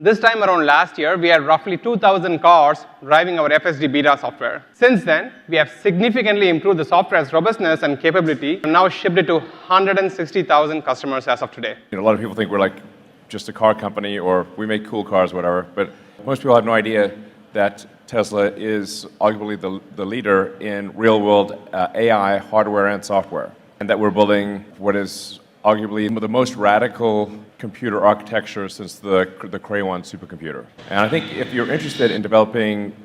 This time around last year, we had roughly 2,000 cars driving our FSD beta software. Since then, we have significantly improved the software's robustness and capability and now shipped it to 160,000 customers as of today. A lot of people think we're like just a car company or we make cool cars, whatever, but most people have no idea that Tesla is arguably the leader in real-world AI hardware and software, and that we're building what is arguably the most radical computer architecture since the Cray 1 supercomputer. And I think if you're interested in developing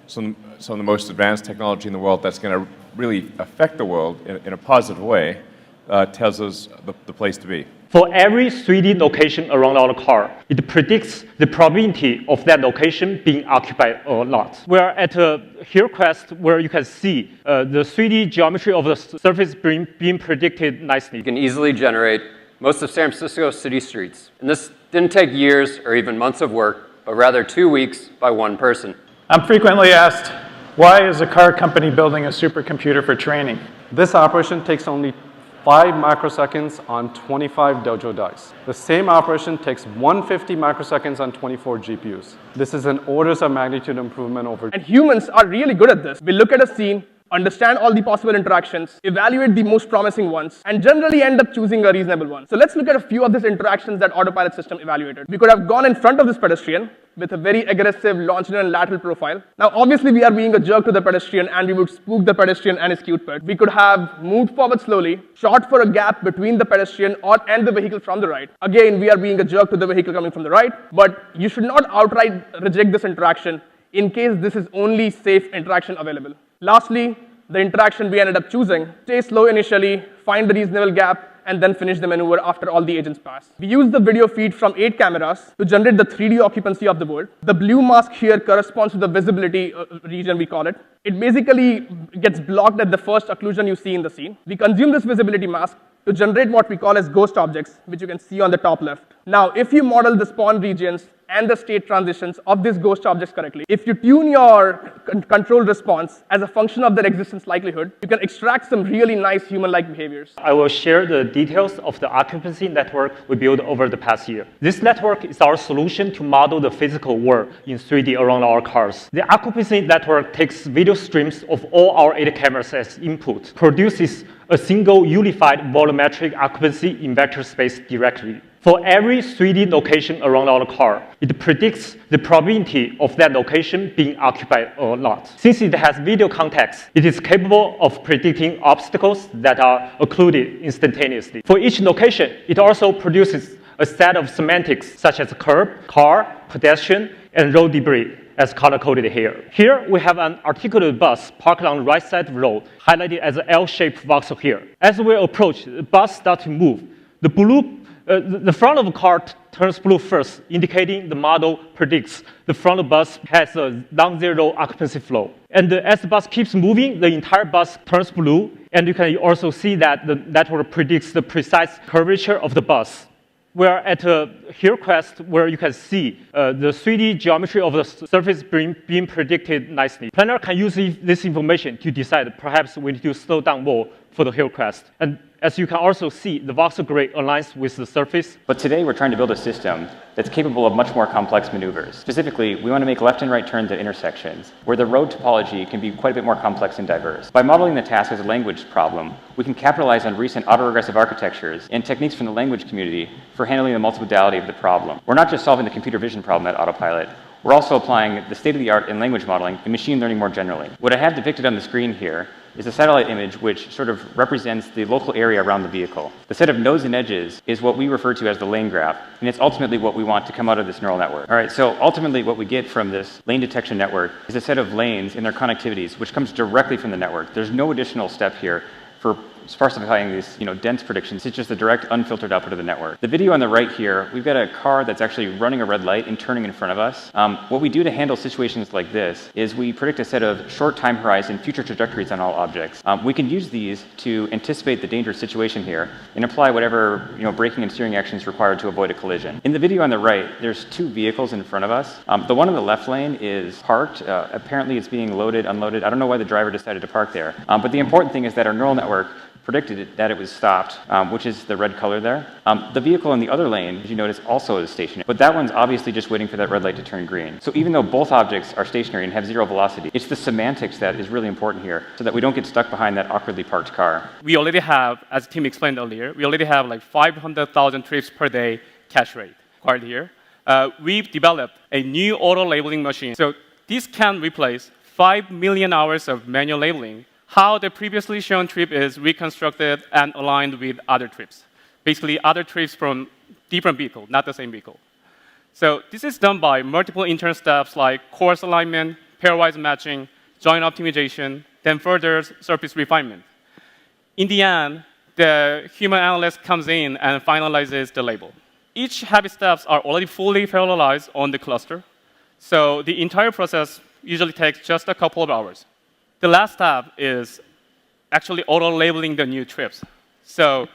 some of the most advanced technology in the world that's going to really affect the world in a positive way, Tesla's the place to be. For every 3D location around our car, it predicts the probability of that location being occupied or not. We're at Hillcrest where you can see the 3D geometry of the surface being predicted nicely. You can easily generate most of San Francisco city streets. And this didn't take years or even months of work, but rather 2 weeks by one person. I'm frequently asked, why is a car company building a supercomputer for training? This operation takes only 5 microseconds on 25 Dojo dice. The same operation takes 150 microseconds on 24 GPUs. This is an orders of magnitude improvement over. And humans are really good at this. We look at a scene, understand all the possible interactions, evaluate the most promising ones, and generally end up choosing a reasonable one. So let's look at a few of these interactions that autopilot system evaluated. We could have gone in front of this pedestrian with a very aggressive longitudinal and lateral profile. Now, obviously, we are being a jerk to the pedestrian, and we would spook the pedestrian and his cute pet. We could have moved forward slowly, shot for a gap between the pedestrian and the vehicle from the right. Again, we are being a jerk to the vehicle coming from the right, but you should not outright reject this interaction in case this is only safe interaction available. Lastly, the interaction we ended up choosing, stay slow initially, find the reasonable gap, and then finish the maneuver after all the agents pass. We use the video feed from 8 cameras to generate the 3D occupancy of the world. The blue mask here corresponds to the visibility region, we call it. It basically gets blocked at the first occlusion you see in the scene. We consume this visibility mask to generate what we call as ghost objects, which you can see on the top left. Now, if you model the spawn regions and the state transitions of these ghost objects correctly, if you tune your control response as a function of their existence likelihood, you can extract some really nice human-like behaviors. I will share the details of the occupancy network we built over the past year. This network is our solution to model the physical world in 3D around our cars. The occupancy network takes video streams of all our 8 cameras as input, produces a single unified volumetric occupancy in vector space directly. For every 3D location around our car, it predicts the probability of that location being occupied or not. Since it has video context, it is capable of predicting obstacles that are occluded instantaneously. For each location, it also produces a set of semantics such as curb, car, pedestrian, and road debris, as color-coded here. Here, we have an articulated bus parked on the right side of the road, highlighted as an L-shaped voxel here. As we approach, the bus starts to move. The front of the car turns blue first, indicating the model predicts the front of the bus has a non-zero occupancy flow. And as the bus keeps moving, the entire bus turns blue, and you can also see that the network predicts the precise curvature of the bus. We're at Hillcrest where you can see the 3D geometry of the surface being predicted nicely. Planner can use this information to decide perhaps we need to slow down more for the Hillcrest. And as you can also see, the voxel grid aligns with the surface. But today we're trying to build a system that's capable of much more complex maneuvers. Specifically, we want to make left and right turns at intersections, where the road topology can be quite a bit more complex and diverse. By modeling the task as a language problem, we can capitalize on recent autoregressive architectures and techniques from the language community for handling the multimodality of the problem. We're not just solving the computer vision problem at Autopilot, we're also applying the state-of-the-art in language modeling and machine learning more generally. What I have depicted on the screen here is a satellite image which sort of represents the local area around the vehicle. The set of nodes and edges is what we refer to as the lane graph, and it's ultimately what we want to come out of this neural network. All right, so ultimately what we get from this lane detection network is a set of lanes and their connectivities, which comes directly from the network. There's no additional step here for sparsifying these dense predictions. It's just the direct unfiltered output of the network. The video on the right here, we've got a car that's actually running a red light and turning in front of us. What we do to handle situations like this is we predict a set of short time horizon future trajectories on all objects. We can use these to anticipate the dangerous situation here and apply whatever braking and steering actions required to avoid a collision. In the video on the right, there's 2 vehicles in front of us. The one in the left lane is parked. Apparently it's being loaded, unloaded. I don't know why the driver decided to park there. But the important thing is that our neural network predicted that it was stopped, which is the red color there. The vehicle in the other lane, as you notice, also is stationary. But that one's obviously just waiting for that red light to turn green. So even though both objects are stationary and have zero velocity, it's the semantics that is really important here so that we don't get stuck behind that awkwardly parked car. We already have, as Tim explained earlier, we already have like 500,000 trips per day cache rate acquired here. We've developed a new auto labeling machine. So this can replace 5 million hours of manual labeling, how the previously shown trip is reconstructed and aligned with other trips. Basically, other trips from different vehicles, not the same vehicle. So this is done by multiple internal steps like course alignment, pairwise matching, joint optimization, then further surface refinement. In the end, the human analyst comes in and finalizes the label. Each habit steps are already fully parallelized on the cluster. So the entire process usually takes just a couple of hours. The last step is actually auto-labeling the new trips. So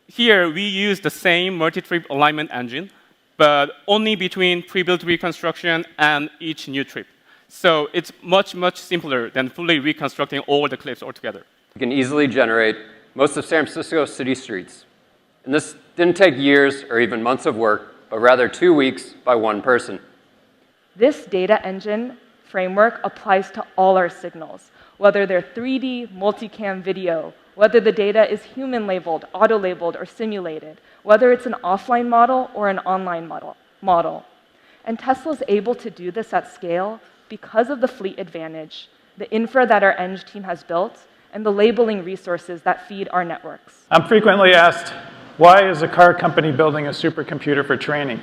here we use the same multi-trip alignment engine, but only between pre-built reconstruction and each new trip. So it's much, much simpler than fully reconstructing all the clips altogether. You can easily generate most of San Francisco city streets. And this didn't take years or even months of work, but rather 2 weeks by one person. This data engine framework applies to all our signals, whether they're 3D, multicam video, whether the data is human-labeled, auto-labeled, or simulated, whether it's an offline model or an online model. And Tesla's able to do this at scale because of the fleet advantage, the infra that our Eng team has built, and the labeling resources that feed our networks. I'm frequently asked, why is a car company building a supercomputer for training?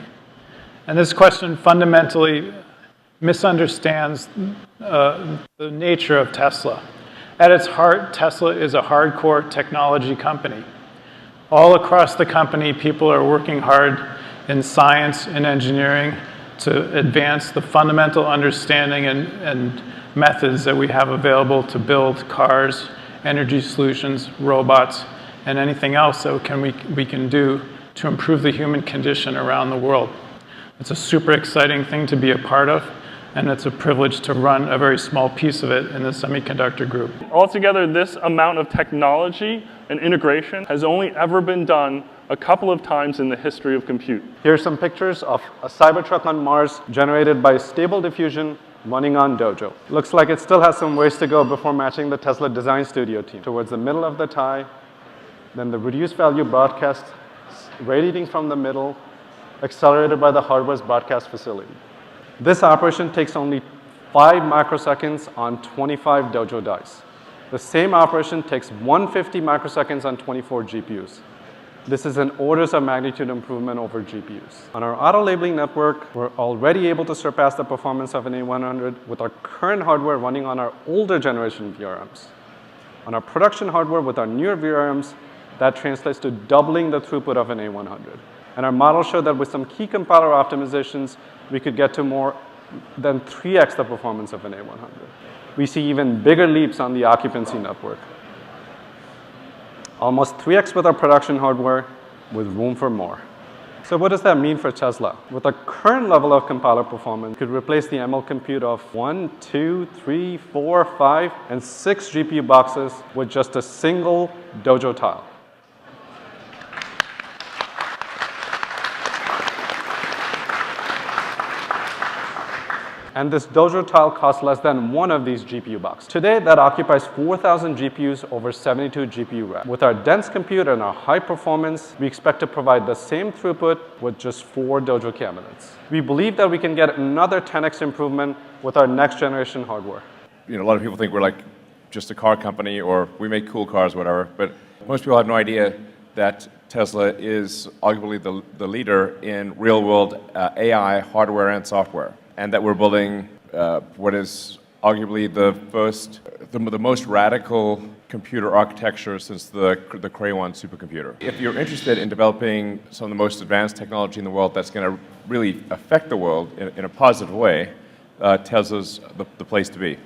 And this question fundamentally misunderstands the nature of Tesla. At its heart, Tesla is a hardcore technology company. All across the company, people are working hard in science and engineering to advance the fundamental understanding and methods that we have available to build cars, energy solutions, robots, and anything else that we can do to improve the human condition around the world. It's a super exciting thing to be a part of, and it's a privilege to run a very small piece of it in the semiconductor group. Altogether, this amount of technology and integration has only ever been done a couple of times in the history of compute. Here's some pictures of a Cybertruck on Mars generated by Stable Diffusion running on Dojo. Looks like it still has some ways to go before matching the Tesla Design Studio team. Towards the middle of the tie, then the reduced value broadcast radiating from the middle, accelerated by the hardware's broadcast facility. This operation takes only 5 microseconds on 25 Dojo dice. The same operation takes 150 microseconds on 24 GPUs. This is an orders of magnitude improvement over GPUs. On our auto labeling network, we're already able to surpass the performance of an A100 with our current hardware running on our older generation VRMs. On our production hardware with our newer VRMs, that translates to doubling the throughput of an A100. And our model showed that with some key compiler optimizations, we could get to more than 3x the performance of an A100. We see even bigger leaps on the occupancy network. Almost 3x with our production hardware, with room for more. So what does that mean for Tesla? With our current level of compiler performance, we could replace the ML compute of 1, 2, 3, 4, 5, and 6 GPU boxes with just a single Dojo tile. And this Dojo tile costs less than one of these GPU boxes. Today, that occupies 4,000 GPUs over 72 GPU racks. With our dense compute and our high performance, we expect to provide the same throughput with just 4 Dojo cabinets. We believe that we can get another 10x improvement with our next generation hardware. You know, a lot of people think we're like just a car company or we make cool cars, whatever, but most people have no idea that Tesla is arguably the leader in real-world AI hardware and software, and that we're building what is arguably the most radical computer architecture since the Cray 1 supercomputer. If you're interested in developing some of the most advanced technology in the world that's going to really affect the world in a positive way, Tesla's the place to be.